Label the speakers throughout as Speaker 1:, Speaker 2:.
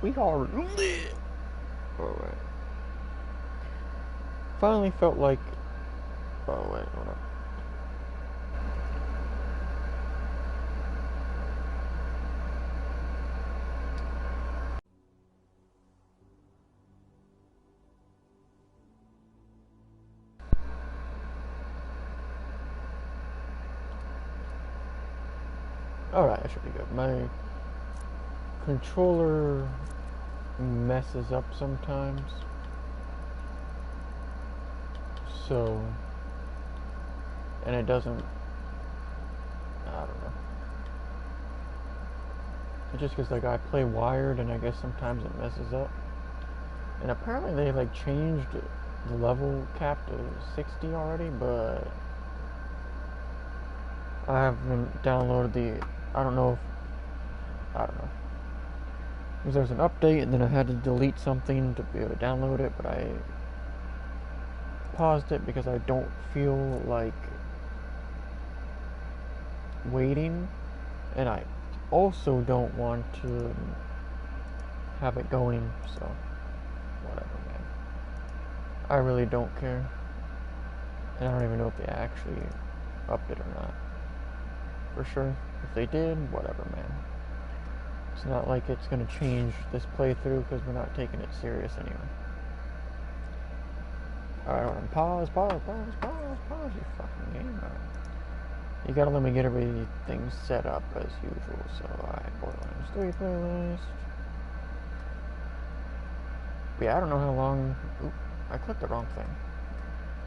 Speaker 1: We are lit. Alright. Finally felt like. Oh, wait, hold on. Alright, that should be good. My controller messes up sometimes. So. And it doesn't. I don't know. It's just because, like, I play wired and I guess sometimes it messes up. And apparently they, like, changed the level cap to 60 already, but I haven't downloaded the. I don't know if. I don't know. Because there was an update and then I had to delete something to be able to download it, but I paused it because I don't feel like waiting, and I also don't want to have it going, so whatever, man. I really don't care, and I don't even know if they actually upped it or not. For sure, if they did, whatever, man. It's not like it's gonna change this playthrough because we're not taking it serious anyway. Alright, hold on. Pause, you fucking game. Alright. You gotta let me get everything set up as usual, so alright, Borderlands 3 playlist. But yeah, I don't know how long. Oop, I clicked the wrong thing.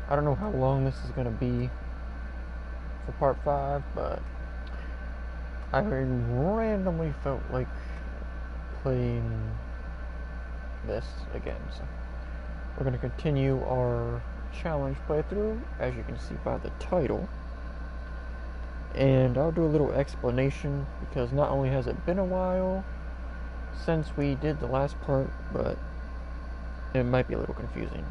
Speaker 1: I don't know how long this is gonna be for part 5, but I randomly felt like playing this again, so we're gonna continue our challenge playthrough, as you can see by the title. And I'll do a little explanation because not only has it been a while since we did the last part, but it might be a little confusing.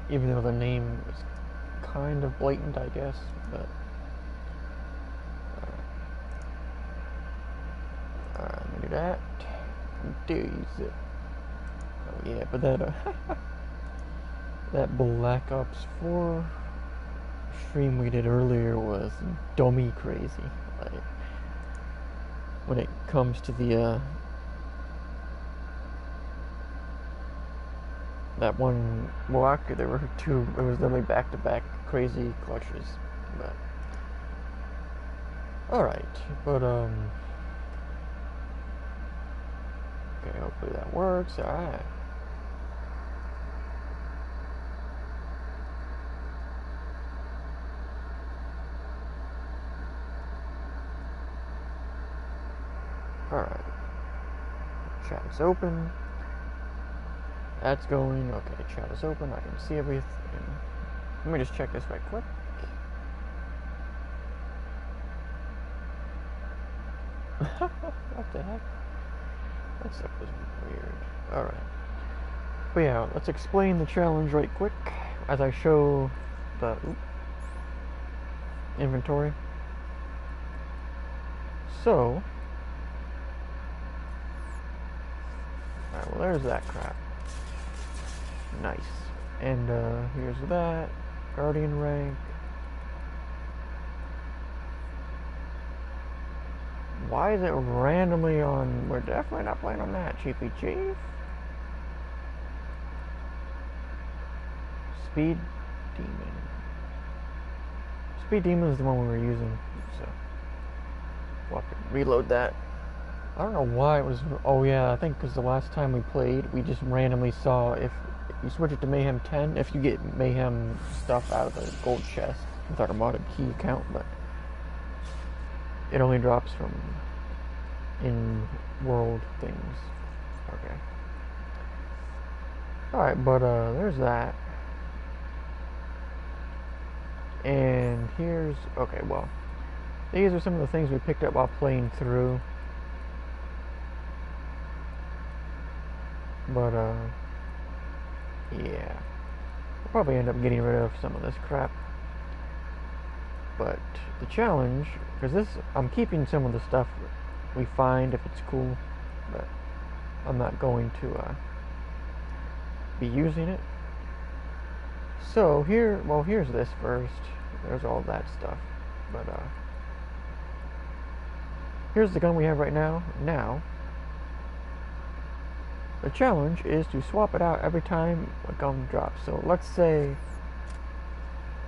Speaker 1: Even though the name is kind of blatant, I guess, but. Alright, let me do that. Days. Oh yeah, but that that Black Ops 4 stream we did earlier was dummy crazy. Like, when it comes to the that one, well, actually there were two. It was literally back-to-back crazy clutches. But all right, but okay, hopefully that works. All right. Alright. Chat is open. That's going. Okay, chat is open. I can see everything. Let me just check this right quick. What the heck? That stuff was weird. Alright. But yeah, let's explain the challenge right quick as I show the inventory. So, alright, well, there's that crap. Nice. And here's that. Guardian rank. Why is it randomly on? We're definitely not playing on that, Chiefy Chief. Speed Demon. Speed Demon is the one we were using, so we'll have to reload that. I don't know why it was. Oh yeah, I think because the last time we played, we just randomly saw if you switch it to Mayhem 10, if you get Mayhem stuff out of the gold chest without a modded key account, but it only drops from in-world things. Okay. Alright, but there's that. And here's... Okay, well, these are some of the things we picked up while playing through. But, yeah. We'll probably end up getting rid of some of this crap. But the challenge, because this, I'm keeping some of the stuff we find if it's cool, but I'm not going to be using it. So here, well, here's this first. There's all that stuff, but here's the gun we have right now. Now, the challenge is to swap it out every time a gun drops. So let's say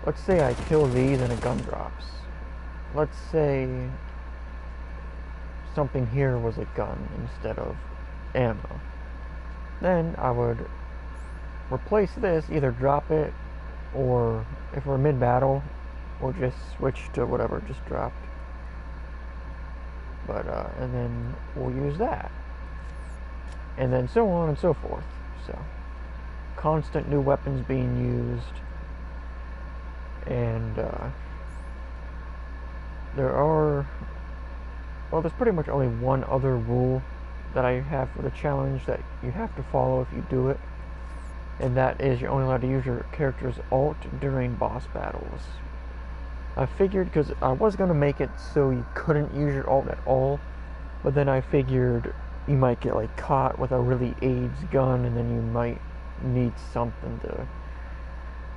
Speaker 1: I kill these and a gun drops. Let's say something here was a gun instead of ammo. Then I would replace this, either drop it, or if we're mid-battle, we'll just switch to whatever just dropped. But, and then we'll use that. And then so on and so forth. So, constant new weapons being used. And, there's pretty much only one other rule that I have for the challenge that you have to follow if you do it. And that is you're only allowed to use your character's ult during boss battles. I figured, because I was going to make it so you couldn't use your ult at all, but then I figured you might get like caught with a really aged gun, and then you might need something to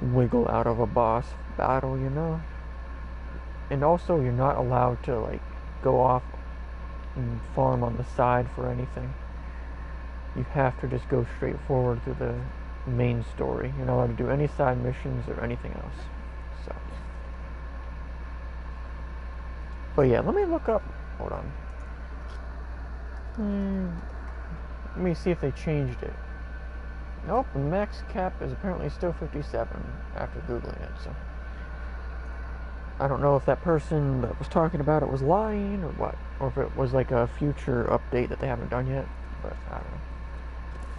Speaker 1: wiggle out of a boss battle, you know? And also you're not allowed to like go off and farm on the side for anything. You have to just go straight forward through the main story. You're not allowed to do any side missions or anything else. So, but yeah, let me look up. Hold on. Let me see if they changed it. Nope, the max cap is apparently still 57 after Googling it, so I don't know if that person that was talking about it was lying or what, or if it was like a future update that they haven't done yet, but I don't know.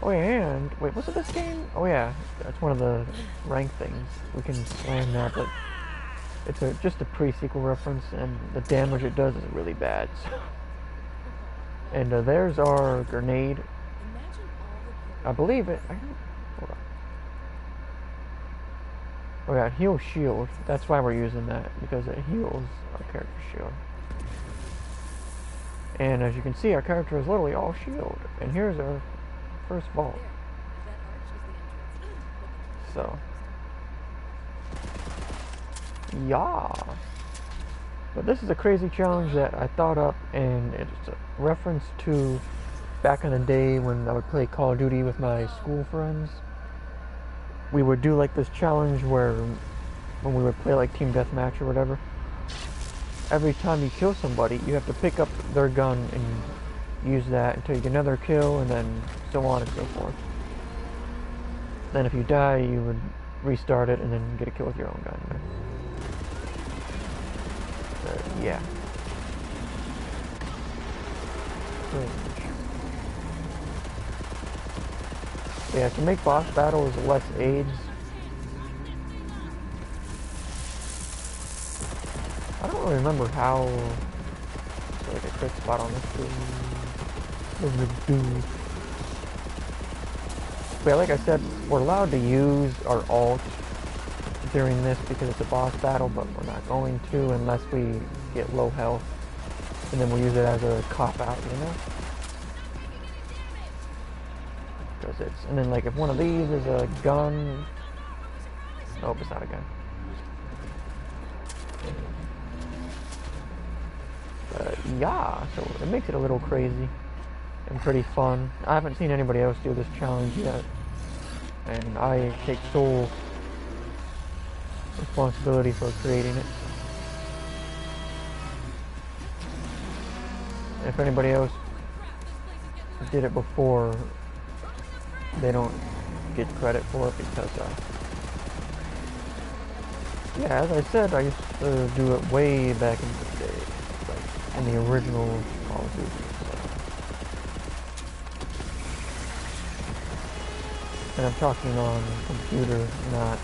Speaker 1: Oh yeah, and wait, was it this game? Oh yeah, that's one of the rank things. We can slam that, but it's just a pre-sequel reference, and the damage it does is really bad. So. And there's our grenade. I believe it. Hold on. Oh yeah, heal shield. That's why we're using that, because it heals our character shield. And as you can see, our character is literally all shield. And here's our first vault. So, yeah. But this is a crazy challenge that I thought up, and it's a reference to back in the day when I would play Call of Duty with my school friends. We would do like this challenge where when we would play like team deathmatch or whatever, every time you kill somebody, you have to pick up their gun and use that until you get another kill, and then so on and so forth. Then if you die, you would restart it and then get a kill with your own gun. Yeah. Yeah, to make boss battles less AIDS, I don't really remember how. So like a quick spot on this dude. But yeah, like I said, we're allowed to use our ult during this because it's a boss battle, but we're not going to unless we get low health, and then we'll use it as a cop-out, you know? Because it's, and then like if one of these is a gun, nope, it's not a gun. But yeah, so it makes it a little crazy and pretty fun. I haven't seen anybody else do this challenge yet, and I take sole responsibility for creating it. If anybody else did it before, they don't get credit for it because, yeah, as I said, I used to do it way back in the day, like in the original Call of Duty. So. And I'm talking on computer, not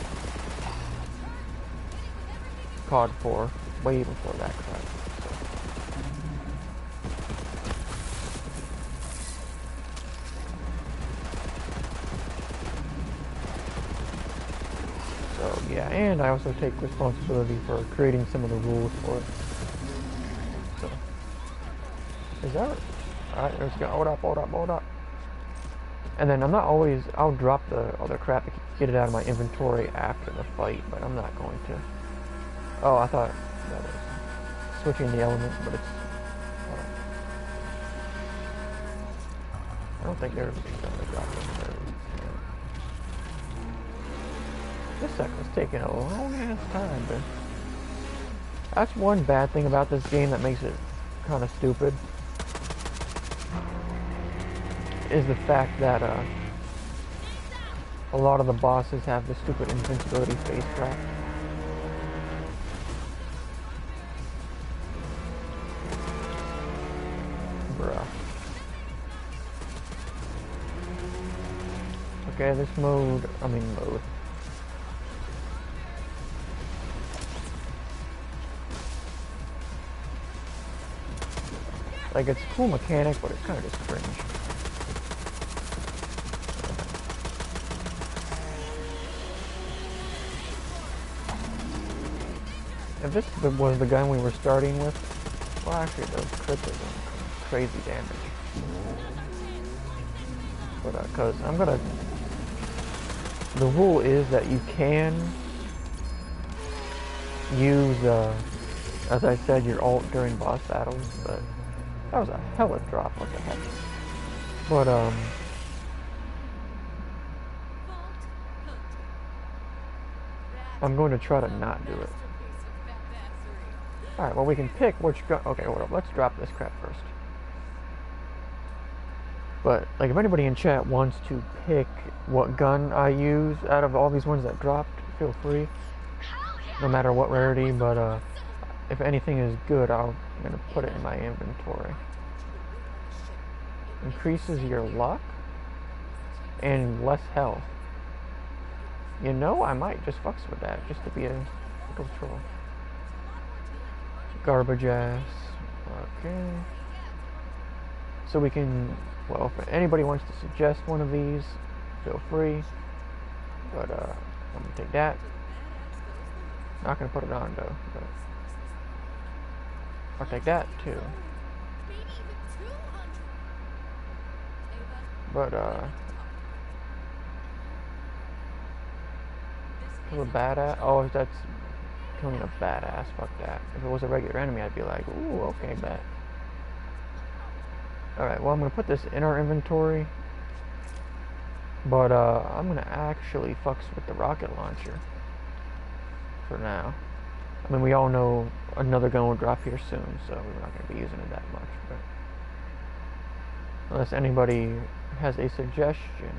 Speaker 1: COD 4, way before that crap. So So yeah, and I also take responsibility for creating some of the rules for it. So is that alright? Let's go. Hold up, hold up, hold up. And then I'm not always. I'll drop the other crap to get it out of my inventory after the fight, but I'm not going to. Oh, I thought that was switching the element, but it's. I don't think there's going to drop it. This second's taking a long ass time, but that's one bad thing about this game that makes it kind of stupid. Is the fact that a lot of the bosses have the stupid invincibility face crap. Bruh. Okay, this mode. Like, it's a cool mechanic, but it's kind of just cringe. If this was the gun we were starting with, well, actually, those crits are crazy damage. But, because I'm gonna. The rule is that you can use, as I said, your ult during boss battles, but that was a hella drop, what the heck. But, I'm going to try to not do it. Alright, well we can pick which gun. Okay, hold up, let's drop this crap first. But, like, if anybody in chat wants to pick what gun I use out of all these ones that dropped, feel free. No matter what rarity, but, if anything is good, I'm gonna put it in my inventory. Increases your luck and less health. You know, I might just fucks with that just to be a little troll. Garbage ass. Okay. So we can, well, if anybody wants to suggest one of these, feel free. But I'm gonna take that. Not gonna put it on though. But I'll take that too. But a badass. Oh, that's killing a badass. Fuck that. If it was a regular enemy, I'd be like, ooh, okay, bet. Alright, well, I'm gonna put this in our inventory. But I'm gonna actually fucks with the rocket launcher for now. I mean, we all know another gun will drop here soon, so we're not gonna be using it that much. But unless anybody has a suggestion.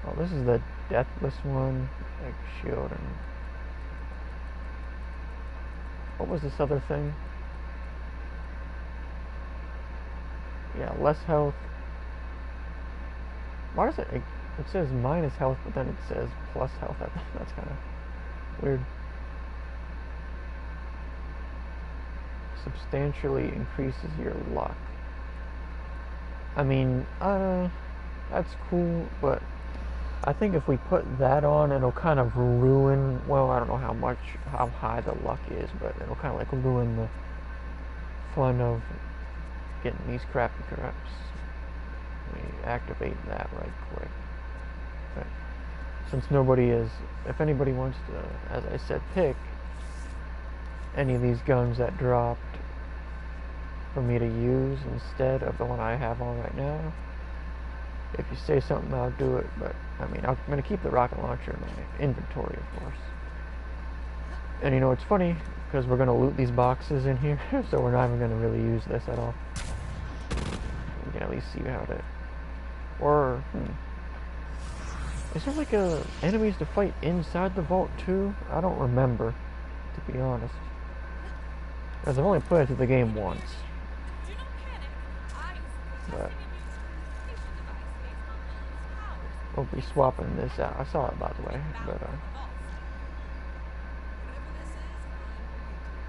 Speaker 1: Oh, this is the deathless one, like shield and what was this other thing? Yeah, less health. Why does it says minus health, but then it says plus health? That's kind of weird. Substantially increases your luck. I mean, that's cool, but I think if we put that on, it'll kind of ruin, well, I don't know how high the luck is, but it'll kind of like ruin the fun of getting these crappy craps. Let me activate that right quick. Okay. Since nobody is, if anybody wants to, as I said, pick any of these guns that dropped for me to use instead of the one I have on right now, if you say something, I'll do it. But I mean, I'm gonna keep the rocket launcher in my inventory, of course. And you know, it's funny because we're gonna loot these boxes in here, so we're not even gonna really use this at all. We can at least see how to. Or is there like enemies to fight inside the vault too? I don't remember, to be honest. Because I've only played through the game once. But we'll be swapping this out. I saw it, by the way. But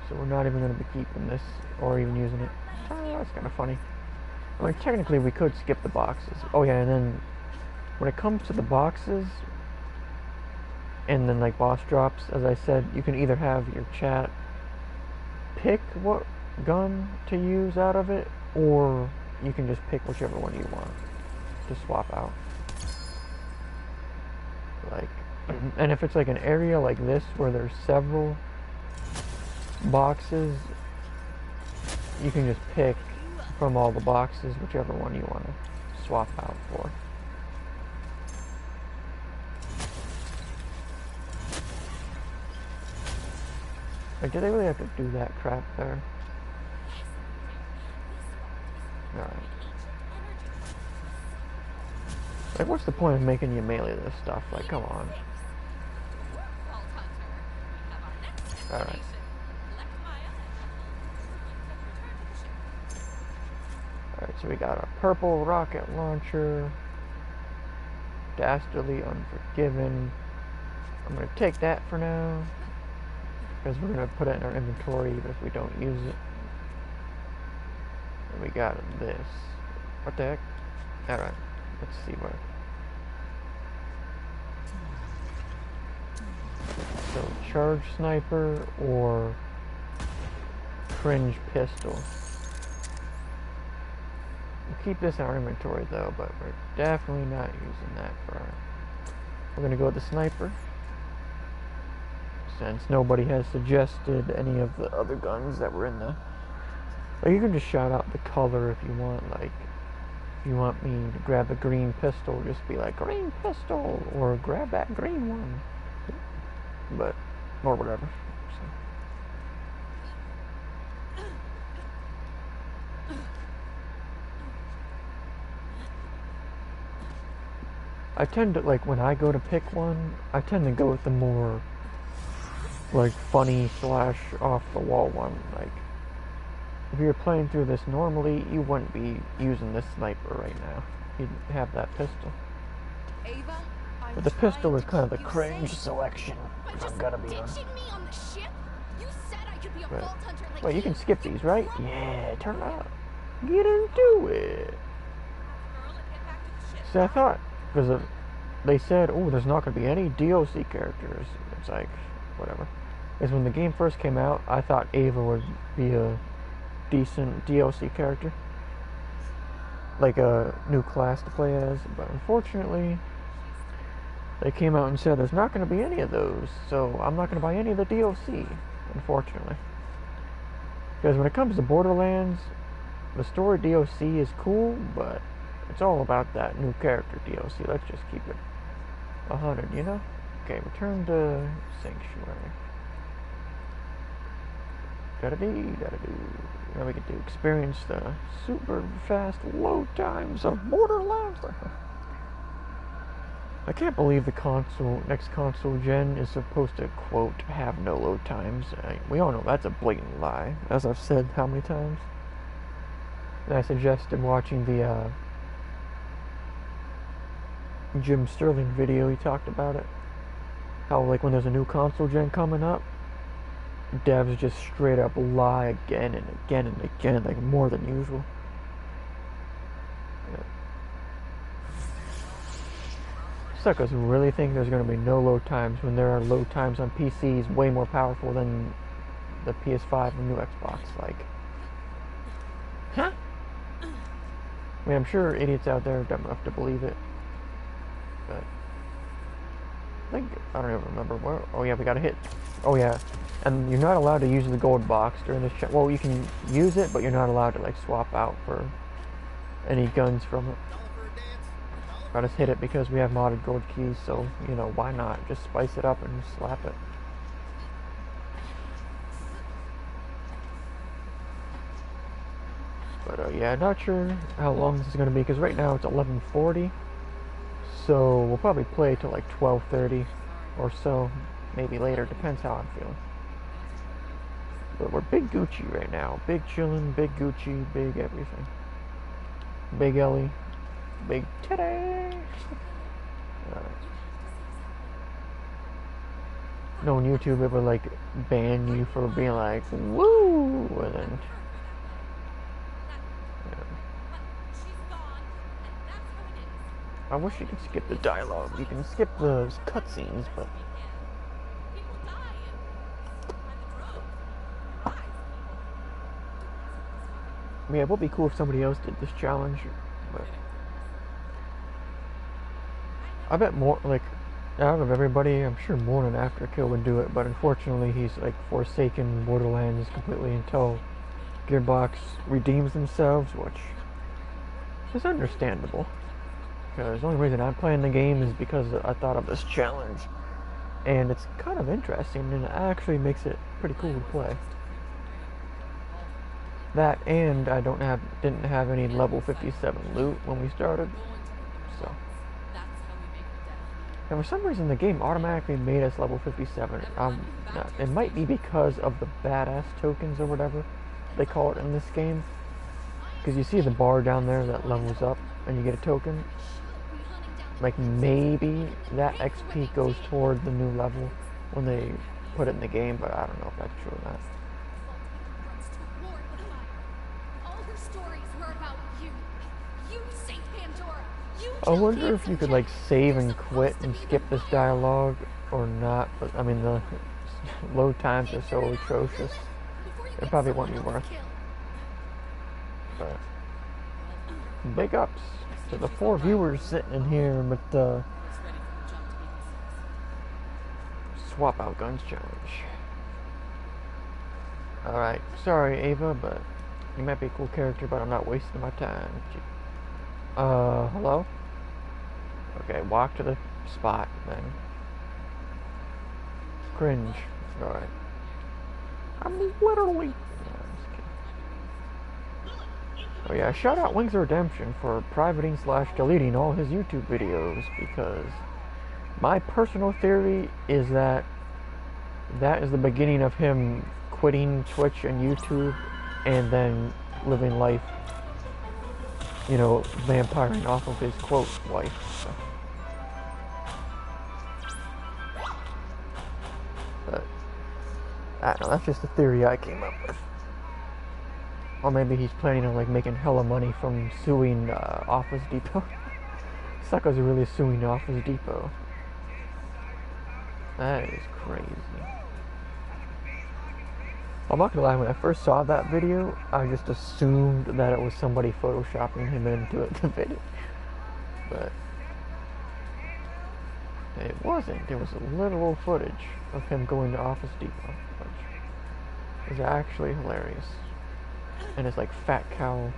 Speaker 1: so we're not even going to be keeping this or even using it. Oh, that's kind of funny. I mean, technically we could skip the boxes. Oh yeah, and then when it comes to the boxes and then like boss drops, as I said, you can either have your chat pick what gun to use out of it, or you can just pick whichever one you want to swap out. Like, and if it's like an area like this where there's several boxes, you can just pick from all the boxes whichever one you want to swap out for. Like, do they really have to do that crap there? Alright. Like, what's the point of making you melee this stuff? Like, come on. Alright. Alright, so we got a purple rocket launcher. Dastardly Unforgiven. I'm gonna take that for now, because we're gonna put it in our inventory even if we don't use it. And we got this. What the heck? Alright, let's see where. So, charge sniper or cringe pistol. We'll keep this in our inventory though, but we're definitely not using that for our... We're gonna go with the sniper, since nobody has suggested any of the other guns that were in the... Like, you can just shout out the color if you want. Like, if you want me to grab the green pistol, just be like, green pistol, or grab that green one. But, or whatever. So. I tend to, like, when I go to pick one, I tend to go with the more, like, funny / off the wall one. Like, if you're playing through this normally, you wouldn't be using this sniper right now. You'd have that pistol.
Speaker 2: Ava,
Speaker 1: but the pistol is kind of the cringe selection. I'm gonna be on. Wait, you can skip these, right? Yeah, turn up. Get into it. See, I thought, because they said, oh, there's not going to be any DLC characters. It's like, whatever. Because when the game first came out, I thought Ava would be a decent DLC character. Like a new class to play as. But unfortunately, they came out and said there's not going to be any of those. So I'm not going to buy any of the DLC, unfortunately. Because when it comes to Borderlands, the story DLC is cool, but it's all about that new character DLC. Let's just keep it 100, you know? Okay, return to Sanctuary. Gotta do. Now we get to experience the super fast load times of Borderlands. I can't believe the next console gen is supposed to, quote, have no load times. We all know that's a blatant lie, as I've said how many times. And I suggested watching the Jim Sterling video. He talked about it. How, like, when there's a new console gen coming up, devs just straight up lie again and again and again, like more than usual. Suckers really think there's going to be no load times when there are load times on PCs way more powerful than the PS5 and new Xbox. Like, huh? I mean, I'm sure idiots out there are dumb enough to believe it, but I think, I don't even remember where. Oh yeah, we got a hit. Oh yeah, and you're not allowed to use the gold box during this. Well, you can use it, but you're not allowed to like swap out for any guns from it. I just hit it because we have modded gold keys, so, you know, why not? Just spice it up and slap it. But, yeah, not sure how long this is going to be, because right now it's 11:40. So, we'll probably play till like 12:30 or so. Maybe later, depends how I'm feeling. But we're big Gucci right now. Big chillin', big Gucci, big everything. Big Ellie. Big titty. No one YouTube ever like ban you for being like woo, and then I wish you could skip the dialogue. You can skip the cutscenes, but yeah, it would be cool if somebody else did this challenge. But I bet more, like, out of everybody, I'm sure more than Afterkill would do it. But unfortunately, he's like forsaken Borderlands completely until Gearbox redeems themselves, which is understandable. Because the only reason I'm playing the game is because I thought of this challenge. And it's kind of interesting, and it actually makes it pretty cool to play. That, and I didn't have any level 57 loot when we started, so. And for some reason, the game automatically made us level 57. It might be because of the badass tokens or whatever they call it in this game. Because you see the bar down there that levels up, and you get a token. Like, maybe that XP goes toward the new level when they put it in the game, but I don't know if that's true or not. I wonder if you could, like, save and quit and skip this dialogue or not, but I mean, the load times are so atrocious. It probably won't be worth it. But big ups to the 4 viewers sitting in here with the swap out guns challenge. Alright, sorry Ava, but you might be a cool character, but I'm not wasting my time. Hello? Okay, walk to the spot then. Cringe. Alright. I'm literally... No, I'm just kidding. Oh yeah, shout out Wings of Redemption for privating / deleting all his YouTube videos, because my personal theory is that that is the beginning of him quitting Twitch and YouTube and then living life, you know, vampiring off of his quote wife. So. But I don't know, that's just a theory I came up with. Or maybe he's planning on like making hella money from suing Office Depot. Suckers are really suing Office Depot. That is crazy. I'm not gonna lie, when I first saw that video, I just assumed that it was somebody photoshopping him into the video. But it wasn't. It was literal footage of him going to Office Depot, which is actually hilarious. And his like fat cow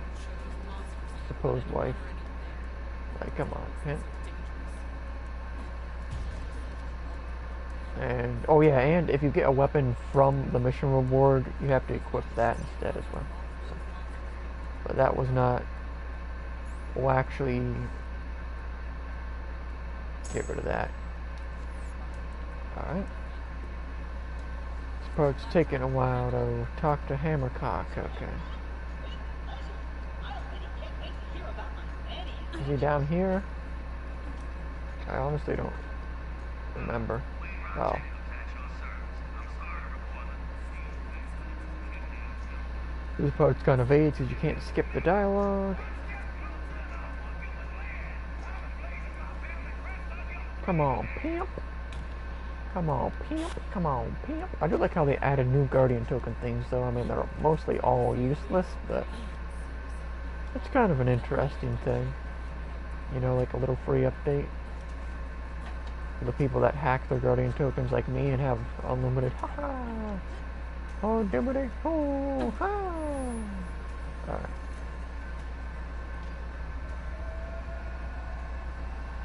Speaker 1: supposed wife. Like, come on, man. And oh yeah, and if you get a weapon from the mission reward, you have to equip that instead as well. So, but that was not. We'll actually get rid of that. Alright. This part's taking a while to talk to Hammercock, okay. Is he down here? I honestly don't remember. Oh. This part's kind of vague because you can't skip the dialogue. Come on, pimp. Come on, pimp. Come on, pimp. I do like how they added new Guardian token things, though. I mean, they're mostly all useless, but it's kind of an interesting thing. You know, like a little free update. For the people that hack their Guardian tokens like me and have unlimited ha-ha. Oh, dibbity. Oh, ha. Alright.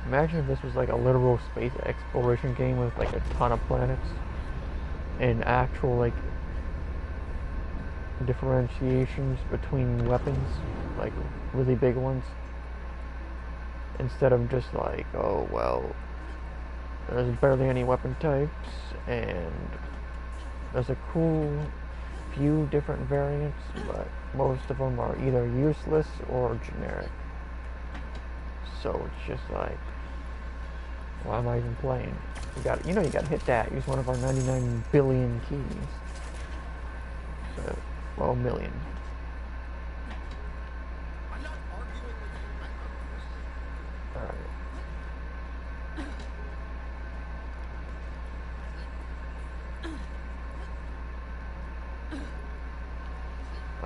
Speaker 1: Imagine if this was like a literal space exploration game with like a ton of planets and actual like differentiations between weapons, like really big ones, instead of just like, oh well, there's barely any weapon types and there's a cool few different variants, but most of them are either useless or generic. So it's just like, why am I even playing? You gotta hit that. Use one of our 99 billion keys. So, well, million. Alright.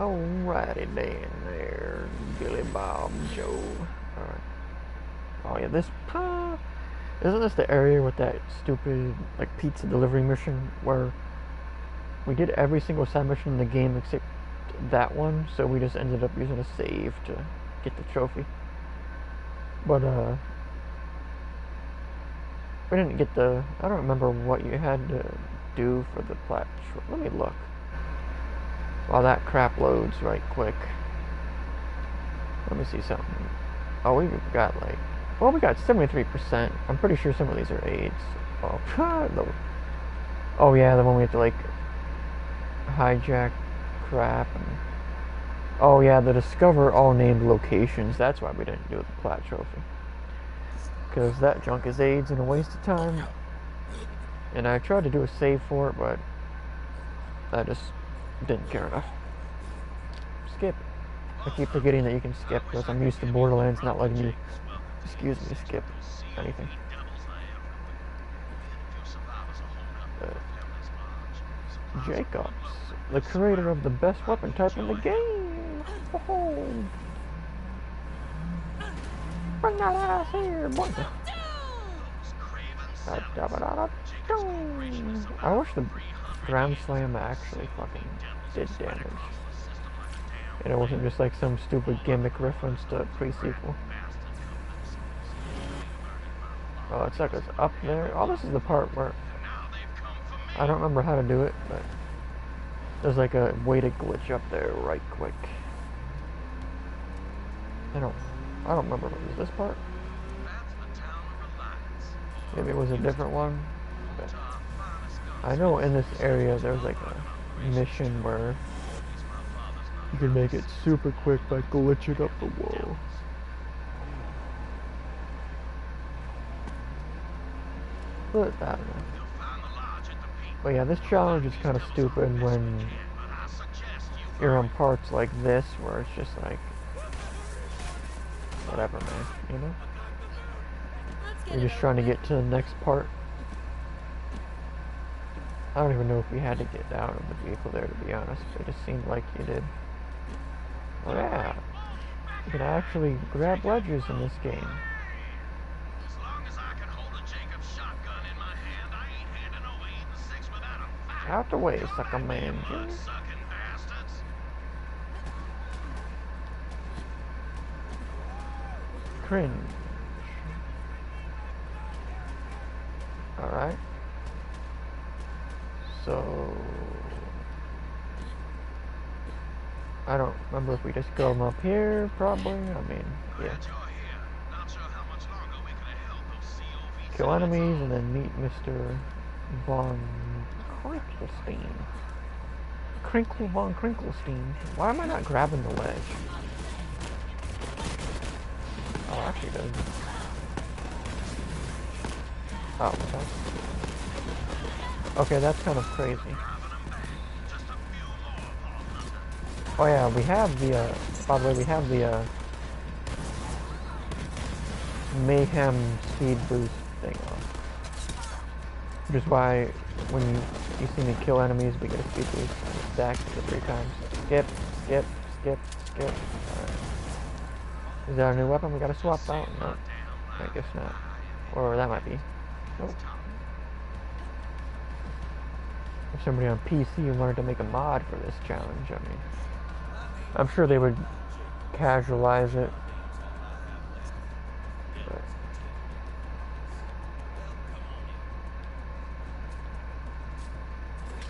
Speaker 1: Alrighty then, there, Billy Bob Joe. Alright. Oh yeah, this. Isn't this the area with that stupid like pizza delivery mission where we did every single side mission in the game except that one, so we just ended up using a save to get the trophy. But we didn't get the. I don't remember what you had to do for the plat. Let me look. While that crap loads right quick. Let me see something. Oh, we got like. Well, we got 73%. I'm pretty sure some of these are AIDS. Oh yeah, the one we have to like hijack crap. And, oh yeah, the discover all named locations. That's why we didn't do the plat trophy. Because that junk is AIDS and a waste of time. And I tried to do a save for it, but I just didn't care enough. Skip. I keep forgetting that you can skip because I'm used to Borderlands not letting me, skip anything. Jacobs, the creator of the best weapon type in the game. Oh. Bring that ass here, boy. I wish the ground slam actually fucking did damage. And it wasn't just like some stupid gimmick reference to pre-sequel. Oh, it's like it's up there. Oh, this is the part where I don't remember how to do it, but there's like a way to glitch up there right quick. I don't remember. Was this part? Maybe it was a different one. But I know in this area there's like a mission where you can make it super quick by glitching up the wall. But I don't know. But yeah, this challenge is kind of stupid when you're on parts like this where it's just like whatever, man, you know? You're just trying to get to the next part. I don't even know if you had to get out of the vehicle there, to be honest. It just seemed like you did. Oh yeah, you can actually grab ledges in this game. Out the way, sucker man. Cringe. Alright. So I don't remember if we just go them up here, probably. I mean, yeah. Kill enemies and then meet Mr. Von Krinklestein. Crinkle Von Krinklestein. Why am I not grabbing the ledge? Oh, actually it does. Oh, okay, that's kind of crazy. Oh yeah, we have the, by the way, we have the, Mayhem speed boost thing on. Which is why, when you see me kill enemies, we get a speed boost and it stacks to 3 times. Skip, skip, skip, skip. Alright. Is that a new weapon we gotta swap out? No. I guess not. Or that might be. Nope. If somebody on PC wanted to make a mod for this challenge, I mean, I'm sure they would casualize it. But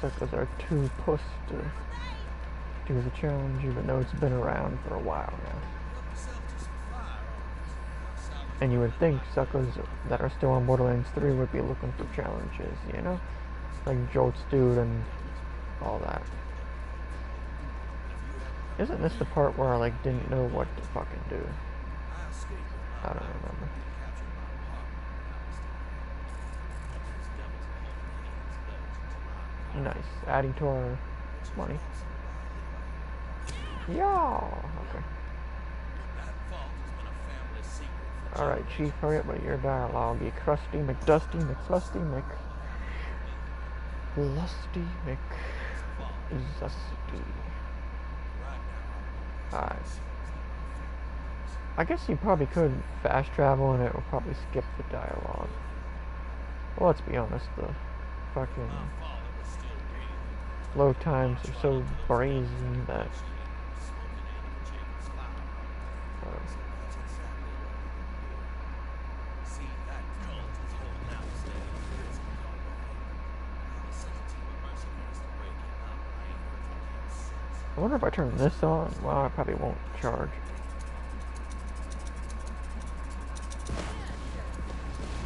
Speaker 1: suckers are too pussed to do the challenge, even though it's been around for a while now. And you would think suckers that are still on Borderlands 3 would be looking for challenges, you know? Like Jolt's Dude and all that. Isn't this the part where I like didn't know what to fucking do? I don't remember. Nice. Adding to our money. Yeah. Okay. Alright, Chief, hurry up with your dialogue. You crusty McDusty McFlusty Lusty McZusty. Alright. I guess you probably could fast travel and it will probably skip the dialogue. Well, let's be honest, the fucking load times are so brazen that... I wonder if I turn this on, well, I probably won't charge.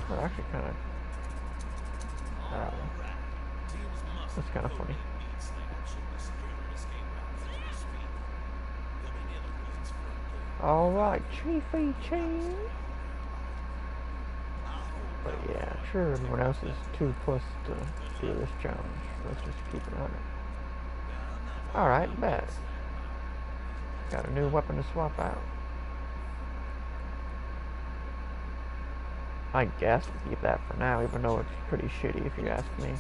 Speaker 1: That actually kind of... that's kind of funny. Alright, Chiefy Chief. But yeah, I'm sure everyone else is too close to do this challenge. Let's just keep it on it. Alright, bet. Got a new weapon to swap out. I guess we'll keep that for now, even though it's pretty shitty if you ask me.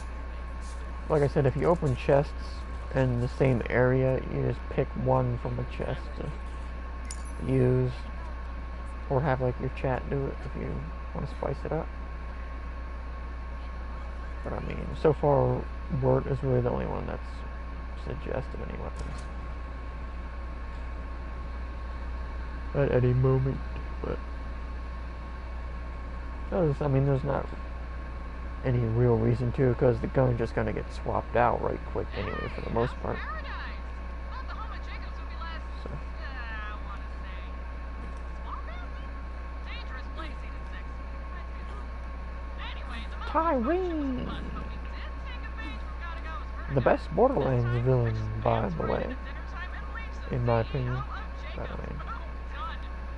Speaker 1: Like I said, if you open chests in the same area, you just pick one from a chest to use. Or have like your chat do it if you want to spice it up. But I mean, so far, Word is really the only one that's suggested any weapons. At any moment, but... I mean, there's not any real reason to, because the gun's just gonna get swapped out right quick anyway, for the most part. So. Tyreen! The best Borderlands villain, by the way. In my opinion. But I mean,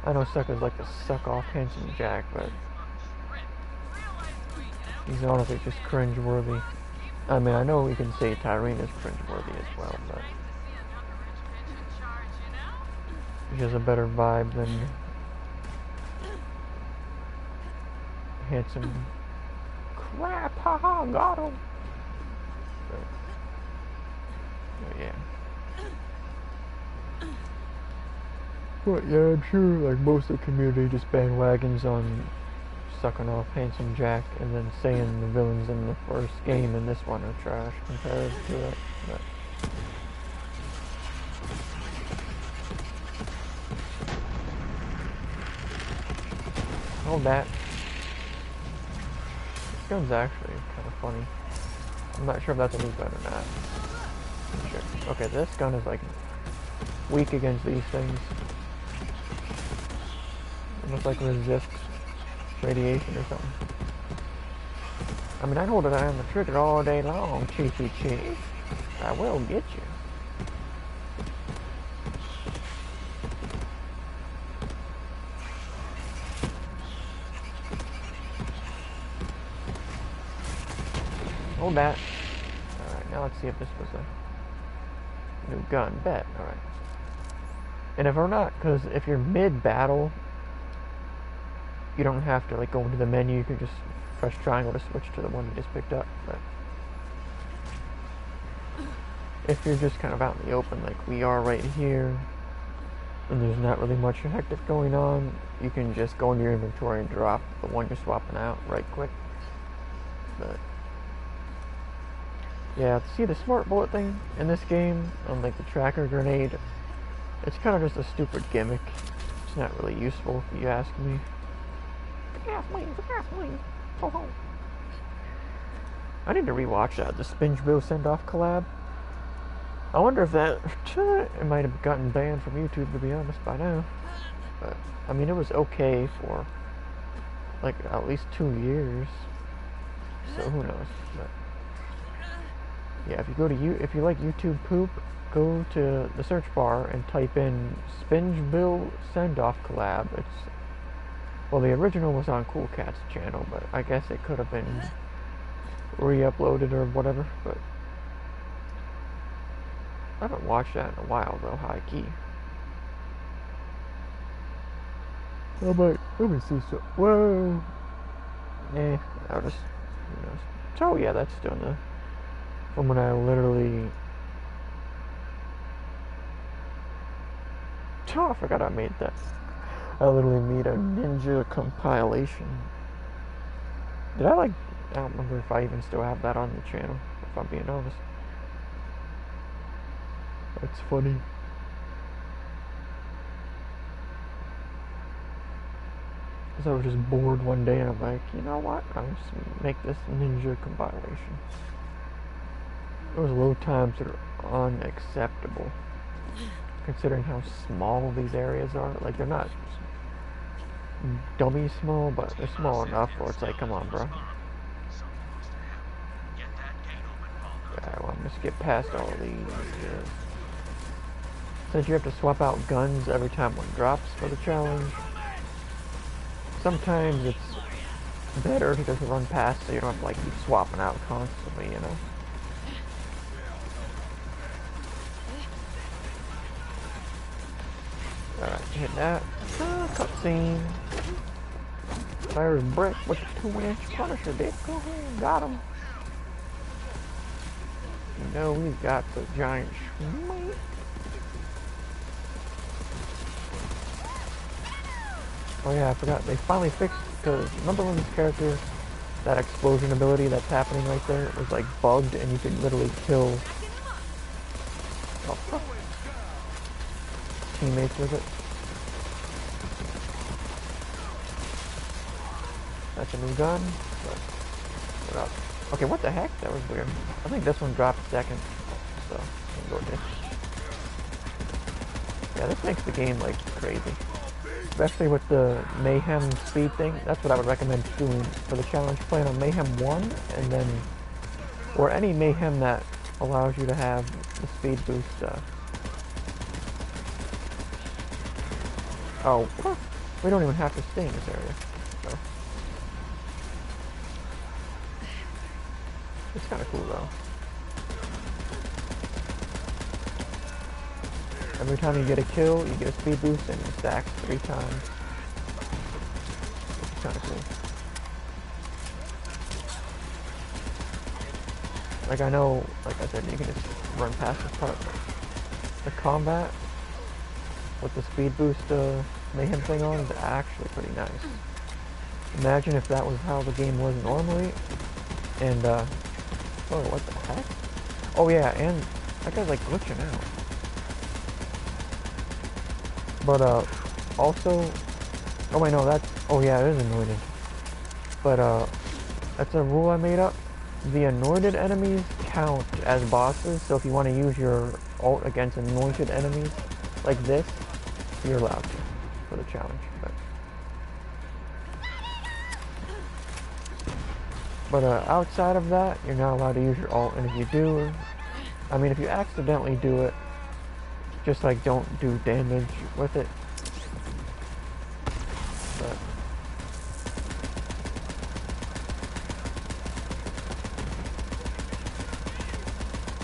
Speaker 1: I know suckers like to suck off Handsome Jack, but he's honestly just cringe-worthy. I mean, I know we can say Tyreen is cringe-worthy as well, but he has a better vibe than Handsome. Crap, haha, got him. But yeah. But yeah, I'm sure like most of the community just bandwagons on sucking off Handsome Jack and then saying the villains in the first game and this one are trash compared to it. But hold that. This gun's actually kind of funny. I'm not sure if that's a new gun or not. Sure. Okay, this gun is like weak against these things. Almost like resist radiation or something. I mean, I hold it on the trigger all day long, Chiefy Chief. I will get you. Hold that. Alright, now let's see if this was a new gun. Bet. Alright. And if we're not, because if you're mid-battle, you don't have to like go into the menu, you can just press triangle to switch to the one you just picked up. But if you're just kind of out in the open like we are right here, and there's not really much hectic going on, you can just go into your inventory and drop the one you're swapping out right quick. But yeah, see the smart bullet thing in this game, unlike the tracker grenade, it's kind of just a stupid gimmick. It's not really useful if you ask me. Oh, oh. I need to rewatch that, the Spinge Send-Off collab. I wonder if that... it might have gotten banned from YouTube, to be honest, by now. But, I mean, it was okay for, like, at least 2 years. So, who knows? But, yeah, if you go to if you like YouTube poop, go to the search bar and type in Spinge Send-Off collab. It's... well, the original was on Cool Cat's channel, but I guess it could have been re-uploaded or whatever, but I haven't watched that in a while, though, high key. I might, let me see, so, whoa, I'll just, who knows. So, yeah, that's doing the, from when I literally Oh, I forgot I made that. I literally made a ninja compilation. Did I like... I don't remember if I even still have that on the channel, if I'm being honest. That's funny. Because I was just bored one day and I'm like, you know what? I'll just make this ninja compilation. Those load times are unacceptable. Considering how small these areas are. Like, they're not dummy small, but they're small enough where it's like, come on, bro. Yeah, well, I'm just get past all of these. Yeah. Since you have to swap out guns every time one drops for the challenge, sometimes it's better to just run past so you don't have to like keep swapping out constantly, you know? Alright, hit that. Cutscene. There's Brick with the 2-inch Punisher, dick. Go ahead, got him. You know, he's got the giant schmeat. Oh yeah, I forgot. They finally fixed, because remember when this character, that explosion ability that's happening right there, was like bugged and you could literally kill teammates with it? That's a new gun. But, okay, what the heck? That was weird. I think this one dropped second. So, I'm going to go with this. Yeah, this makes the game like crazy. Especially with the Mayhem speed thing. That's what I would recommend doing for the challenge. Playing on Mayhem 1 and then... Or any Mayhem that allows you to have the speed boost. Oh, we don't even have to stay in this area. So. It's kind of cool though. Every time you get a kill, you get a speed boost and it stacks 3 times. It's kind of cool. Like I know, like I said, you can just run past this part. The combat with the speed boost Mayhem thing on is actually pretty nice. Imagine if that was how the game was normally. And oh, what the heck? Oh yeah, and that guy's like glitching out. But also, oh wait, no, that's, oh yeah, it is anointed. But that's a rule I made up. The anointed enemies count as bosses, so if you want to use your ult against anointed enemies like this, you're allowed to for the challenge. But outside of that, you're not allowed to use your ult, and if you do, I mean, if you accidentally do it, just like don't do damage with it. But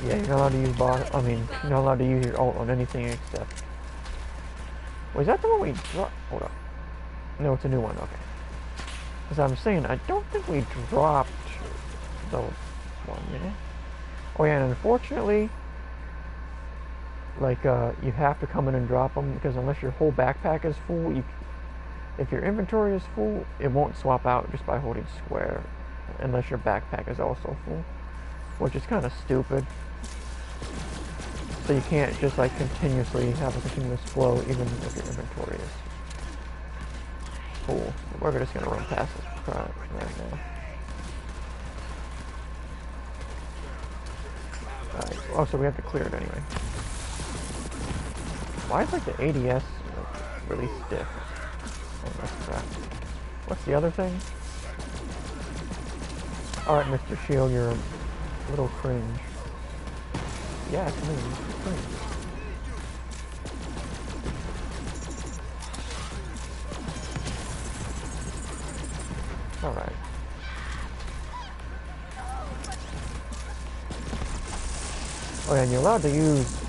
Speaker 1: yeah, you're not allowed to use you're not allowed to use your ult on anything except. Was that the one we dropped? Hold up. No, it's a new one. Okay. As I'm saying, I don't think we dropped the one, yeah. Oh yeah, and unfortunately, like, you have to come in and drop them, because unless your whole backpack is full, if your inventory is full, it won't swap out just by holding square, unless your backpack is also full, which is kind of stupid. So you can't just, like, continuously have a continuous flow, even if your inventory is full. We're just gonna run past this crap right now. Alright, oh, so we have to clear it anyway. Why is, like, the ADS really stiff? Oh, that's crap. What's the other thing? Alright, Mr. Shield, you're a little cringe. Yeah, it's me. Cringe. Alright. Oh yeah, and you're allowed to use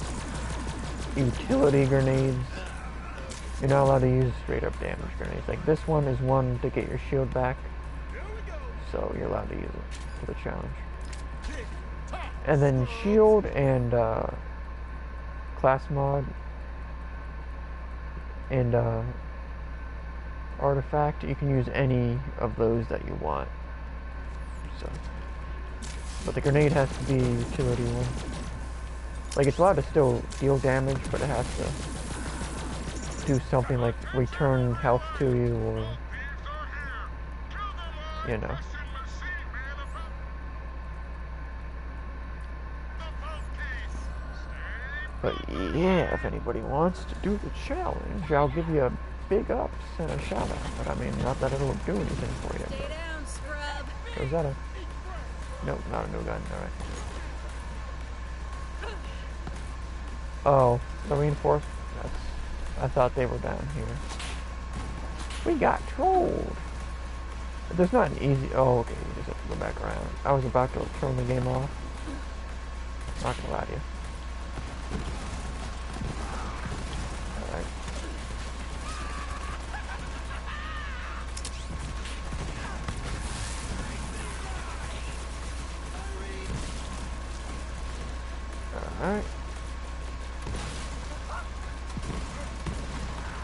Speaker 1: utility grenades. You're not allowed to use straight up damage grenades. Like this one is one to get your shield back. So you're allowed to use it for the challenge. And then shield and class mod and artifact, you can use any of those that you want. So, but the grenade has to be a utility one. Like, it's allowed to still deal damage, but it has to do something like return health to you, or, you know. But yeah, if anybody wants to do the challenge, I'll give you a big ups and a shout out. But I mean, not that it'll do anything for you.
Speaker 2: Stay down, scrub.
Speaker 1: Was that a... Nope, not a new gun. Alright. Oh, the reinforced? I thought they were down here. We got trolled. There's not an easy... Oh, okay, you just have to go back around. I was about to turn the game off. Not gonna lie to you. Alright. Alright.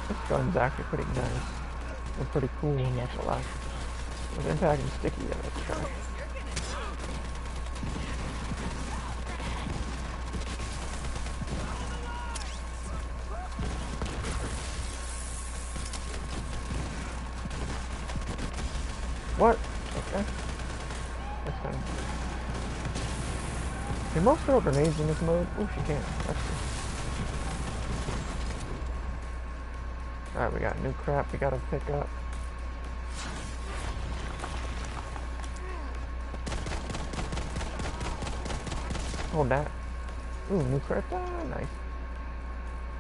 Speaker 1: This gun's actually pretty nice. And pretty cool, I'm not gonna lie. With impact and sticky, yeah, that's trash. What? Okay. That's fine. Can most throw grenades in this mode? Oh, she can't. That's good. Alright, we got new crap we gotta pick up. Hold that. Ooh, new crap. Ah, nice.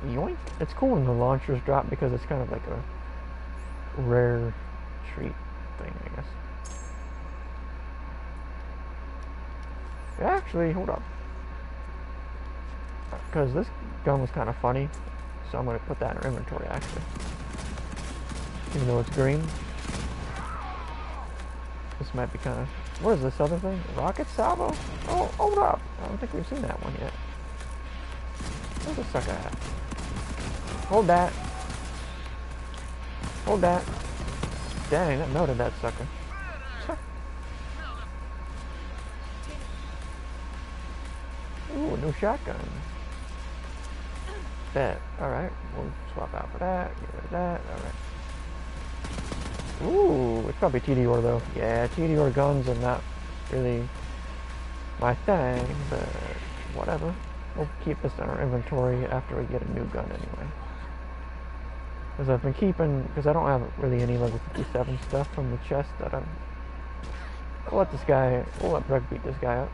Speaker 1: Yoink. It's cool when the launchers drop because it's kind of like a rare treat thing, I guess. Actually, hold up. Because this gun was kind of funny, so I'm going to put that in our inventory, actually. Even though it's green. This might be kind of... What is this other thing? Rocket salvo? Oh, hold up. I don't think we've seen that one yet. Where's the sucker at? Hold that. Hold that. Dang, that melted that sucker. Ooh, a new shotgun. Bet. Alright, we'll swap out for that. Get rid of that. Alright. Ooh, it's probably TDR though. Yeah, TDR guns are not really my thing, but whatever. We'll keep this in our inventory after we get a new gun anyway. Because I've been keeping, because I don't have really any level 57 stuff from the chest that I'll let this guy, we'll let Breck beat this guy up.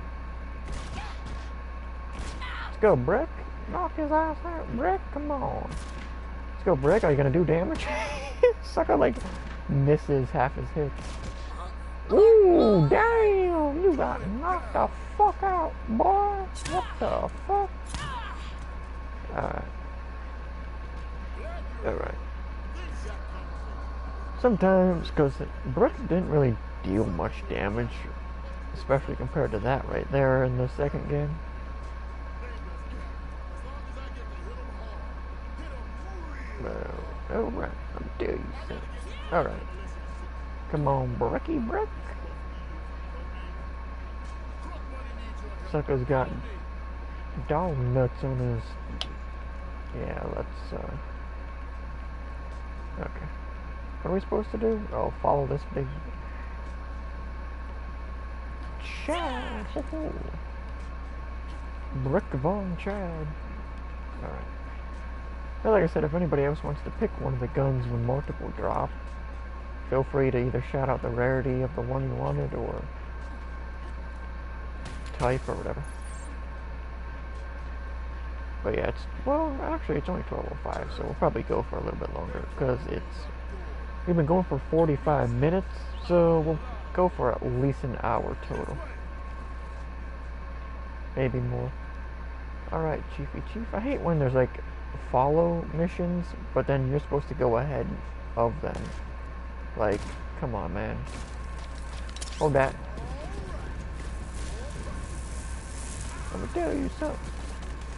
Speaker 1: Let's go, Breck. Knock his ass out. Breck, come on. Let's go, Breck. Are you going to do damage? Sucker, like, misses half his hits. Ooh, damn. You got knocked the fuck out, boy. What the fuck? Alright. Alright. Sometimes, because Breck didn't really deal much damage, especially compared to that right there in the second game. Alright, how dare you say. Alright. Come on, Brecky Breck. Sucker's got dog nuts on his... Yeah, let's, okay. What are we supposed to do? Oh, follow this big... Chad! Ho-ho. Brick Von Chad. Alright. But like I said, if anybody else wants to pick one of the guns when multiple drop, feel free to either shout out the rarity of the one you wanted, or type, or whatever. But yeah, it's, well, actually it's only 12:05, so we'll probably go for a little bit longer, because we've been going for 45 minutes, so we'll go for at least an hour total. Maybe more. Alright, Chiefy Chief. I hate when there's like follow missions, but then you're supposed to go ahead of them. Like, come on, man. Hold that. I'm gonna tell you something.